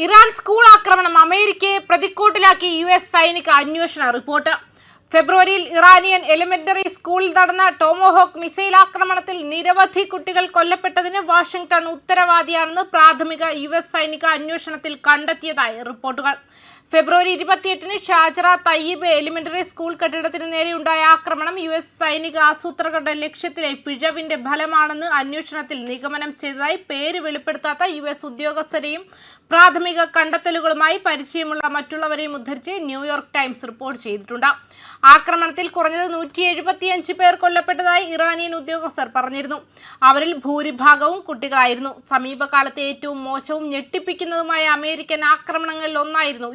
Iran school ആക്രമണം അമേരിക്കയെ പ്രതിക്കൂട്ടിലാക്കി US സൈനിക അന്വേഷണ റിപ്പോർട്ട്. ഫെബ്രുവരിയിൽ ഇറാനിയൻ എലിമെന്ററി സ്കൂളിൽ നടന്ന ടോമോഹോക്ക് മിസൈൽ ആക്രമണത്തിൽ നിരവധി കുട്ടികൾ കൊല്ലപ്പെട്ടതിന് വാഷിംഗ്ടൺ ഉത്തരവാദിയാണെന്ന് പ്രാഥമിക US സൈനിക അന്വേഷണത്തിൽ കണ്ടെത്തിയതായി റിപ്പോർട്ടുകൾ. ഫെബ്രുവരി 28-ന് ഷാജറ തയ്യിബ് എലിമെന്ററി സ്കൂൾ കെട്ടിടത്തിന് നേരെയുണ്ടായ ആക്രമണം US സൈനിക ആസൂത്രകരുടെ ലക്ഷ്യത്തിലെ പിഴവിന്റെ ഫലമാണെന്ന് അന്വേഷണത്തിൽ നിഗമനം ചെയ്തതായി പേര് വെളിപ്പെടുത്താത്ത US ഉദ്യോഗസ്ഥരെയും പ്രാഥമിക കണ്ടെത്തലുകളുമായി പരിചയമുള്ള മറ്റുള്ളവരെയും ഉദ്ധരിച്ച് ന്യൂയോർക്ക് ടൈംസ് റിപ്പോർട്ട് ചെയ്തിട്ടുണ്ട്. ആക്രമണത്തിൽ കുറഞ്ഞത് 175 പേർ കൊല്ലപ്പെട്ടതായി ഇറാനിയൻ ഉദ്യോഗസ്ഥർ പറഞ്ഞിരുന്നു. അവരിൽ ഭൂരിഭാഗവും കുട്ടികളായിരുന്നു. സമീപകാലത്തെ ഏറ്റവും മോശവും ഞെട്ടിപ്പിക്കുന്നതുമായ അമേരിക്കൻ ആക്രമണങ്ങളിൽ ഒന്നായിരുന്നു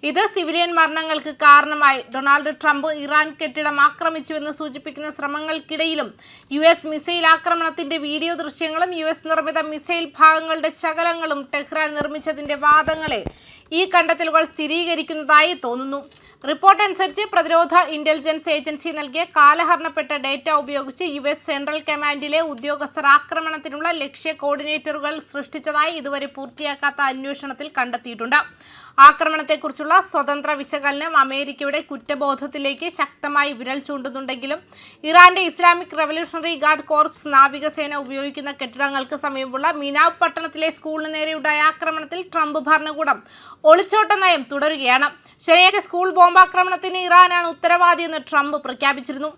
ഇത് സിവിലിയൻ മരണങ്ങൾക്ക് കാരണമായി. ഡൊണാൾഡ് ട്രംപ് ഇറാൻ കെട്ടിടം ആക്രമിച്ചുവെന്ന് സൂചിപ്പിക്കുന്ന ശ്രമങ്ങൾക്കിടയിലും US മിസൈൽ ആക്രമണത്തിന്റെ വീഡിയോ ദൃശ്യങ്ങളും US നിർമ്മിത മിസൈൽ ഭാഗങ്ങളുടെ ശകലങ്ങളും ടെഹ്റാൻ നിർമ്മിച്ചതിന്റെ വാദങ്ങളെ ഈ കണ്ടെത്തലുകൾ സ്ഥിരീകരിക്കുന്നതായി തോന്നുന്നു. റിപ്പോർട്ട് അനുസരിച്ച് പ്രതിരോധ ഇന്റലിജൻസ് ഏജൻസി നൽകിയ കാലഹരണപ്പെട്ട ഡേറ്റ ഉപയോഗിച്ച് US സെൻട്രൽ കമാൻഡിലെ ഉദ്യോഗസ്ഥർ ആക്രമണത്തിനുള്ള ലക്ഷ്യ കോർഡിനേറ്ററുകൾ സൃഷ്ടിച്ചതായി ഇതുവരെ പൂർത്തിയാക്കാത്ത അന്വേഷണത്തിൽ കണ്ടെത്തിയിട്ടുണ്ട്. ആക്രമണത്തെക്കുറിച്ചുള്ള സ്വതന്ത്ര വിശകലനം അമേരിക്കയുടെ കുറ്റബോധത്തിലേക്ക് ശക്തമായി വിരൽ ചൂണ്ടുന്നുണ്ടെങ്കിലും ഇറാന്റെ ഇസ്ലാമിക് റവല്യൂഷണറി ഗാർഡ് കോർപ്സ് നാവികസേന ഉപയോഗിക്കുന്ന കെട്ടിടങ്ങൾക്ക് സമീപമുള്ള മിനാവ് പട്ടണത്തിലെ സ്കൂളിന് നേരെയുണ്ടായ ആക്രമണത്തിൽ ട്രംപ് ഭരണകൂടം ഒളിച്ചോട്ട നയം തുടരുകയാണ്. ശനിയാഴ്ച സ്കൂൾ ബോംബാക്രമണത്തിന് ഇറാനാണ് ഉത്തരവാദിയെന്ന് ട്രംപ് പ്രഖ്യാപിച്ചിരുന്നു.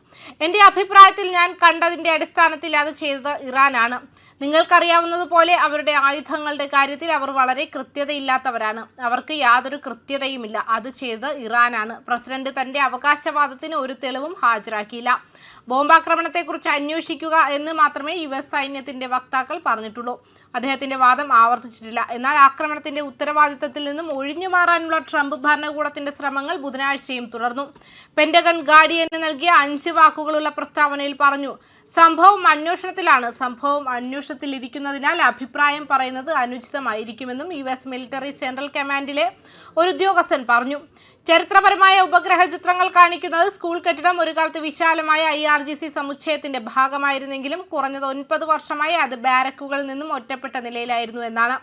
എൻ്റെ അഭിപ്രായത്തിൽ ഞാൻ കണ്ടതിൻ്റെ അടിസ്ഥാനത്തിൽ അത് ചെയ്തത് ഇറാനാണ്. നിങ്ങൾക്കറിയാവുന്നതുപോലെ അവരുടെ ആയുധങ്ങളുടെ കാര്യത്തിൽ അവർ വളരെ കൃത്യതയില്ലാത്തവരാണ്. അവർക്ക് യാതൊരു കൃത്യതയുമില്ല. അത് ചെയ്തത് ഇറാനാണ്. പ്രസിഡന്റ് തന്റെ അവകാശവാദത്തിന് ഒരു തെളിവും ഹാജരാക്കിയില്ല. ബോംബാക്രമണത്തെക്കുറിച്ച് അന്വേഷിക്കുക എന്ന് മാത്രമേ US സൈന്യത്തിന്റെ വക്താക്കൾ പറഞ്ഞിട്ടുള്ളൂ. അദ്ദേഹത്തിന്റെ വാദം ആവർത്തിച്ചിട്ടില്ല. എന്നാൽ ആക്രമണത്തിന്റെ ഉത്തരവാദിത്തത്തിൽ നിന്നും ഒഴിഞ്ഞു മാറാനുള്ള ട്രംപ് ഭരണകൂടത്തിന്റെ ശ്രമങ്ങൾ ബുധനാഴ്ചയും തുടർന്നു. പെന്റഗൺ ഗാർഡിയന് നൽകിയ 5 വാക്കുകളുള്ള പ്രസ്താവനയിൽ പറഞ്ഞു, സംഭവം അന്വേഷണത്തിലിരിക്കുന്നതിനാൽ അഭിപ്രായം പറയുന്നത് അനുചിതമായിരിക്കുമെന്നും US മിലിറ്ററി സെൻട്രൽ കമാൻഡിലെ ഒരു ഉദ്യോഗസ്ഥൻ പറഞ്ഞു. ചരിത്രപരമായ ഉപഗ്രഹ ചിത്രങ്ങൾ കാണിക്കുന്നത് സ്കൂൾ കെട്ടിടം ഒരു കാലത്ത് വിശാലമായ IRGC സമുച്ചയത്തിന്റെ ഭാഗമായിരുന്നെങ്കിലും കുറഞ്ഞത് 9 വർഷമായി അത് ബാരക്കുകളിൽ നിന്നും ഒറ്റപ്പെട്ട നിലയിലായിരുന്നു എന്നാണ്.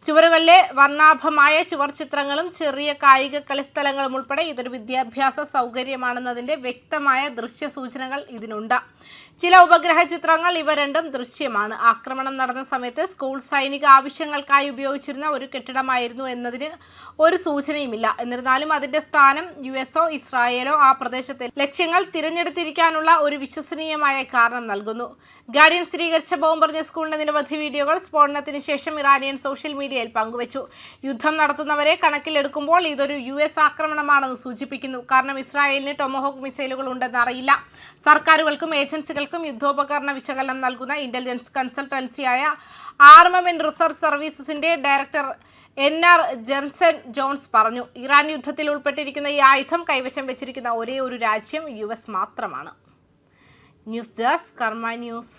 ചുവരുകളിലെ വർണ്ണാഭമായ ചുവർ ചിത്രങ്ങളും ചെറിയ കായിക കളിസ്ഥലങ്ങളും ഉൾപ്പെടെ ഇതൊരു വിദ്യാഭ്യാസ സൗകര്യമാണെന്നതിൻ്റെ വ്യക്തമായ ദൃശ്യ സൂചനകൾ ഇതിനുണ്ട്. ചില ഉപഗ്രഹ ചിത്രങ്ങൾ ഇവ രണ്ടും ദൃശ്യമാണ്. ആക്രമണം നടന്ന സമയത്ത് സ്കൂൾ സൈനിക ആവശ്യങ്ങൾക്കായി ഉപയോഗിച്ചിരുന്ന ഒരു കെട്ടിടമായിരുന്നു എന്നതിന് ഒരു സൂചനയുമില്ല. എന്നിരുന്നാലും അതിന്റെ സ്ഥാനം USO ഇസ്രായേലോ ആ പ്രദേശത്തെ ലക്ഷ്യങ്ങൾ തിരഞ്ഞെടുത്തിരിക്കാനുള്ള ഒരു വിശ്വസനീയമായ കാരണം നൽകുന്നു. ഗാർഡിയൻ സ്ഥിരീകരിച്ച ബോംബെറിഞ്ഞ സ്കൂളിന്റെ നിരവധി വീഡിയോകൾ സ്ഫോടനത്തിന് ശേഷം ഇറാനിയൻ സോഷ്യൽ മീഡിയയിൽ പങ്കുവച്ചു. യുദ്ധം നടത്തുന്നവരെ കണക്കിലെടുക്കുമ്പോൾ ഇതൊരു US ആക്രമണമാണെന്ന് സൂചിപ്പിക്കുന്നു. കാരണം ഇസ്രായേലിന് ടൊമഹോക്ക് മിസൈലുകൾ ഉണ്ടെന്ന് അറിയില്ല. സർക്കാരുകൾക്കും ഏജൻസികൾക്കും യുദ്ധോപകരണ വിശകലനം നൽകുന്ന ഇന്റലിജൻസ് കൺസൾട്ടൻസിയായ ആർമമെന്റ് റിസർച്ച് സർവീസസിന്റെ ഡയറക്ടർ NR ജെൻസൺ ജോൺസ് പറഞ്ഞു, ഇറാൻ യുദ്ധത്തിൽ ഉൾപ്പെട്ടിരിക്കുന്ന ഈ ആയുധം കൈവശം വെച്ചിരിക്കുന്ന ഒരേ ഒരു രാജ്യം US മാത്രമാണ്. ന്യൂസ് ഡെസ്ക് കർമ്മ ന്യൂസ്.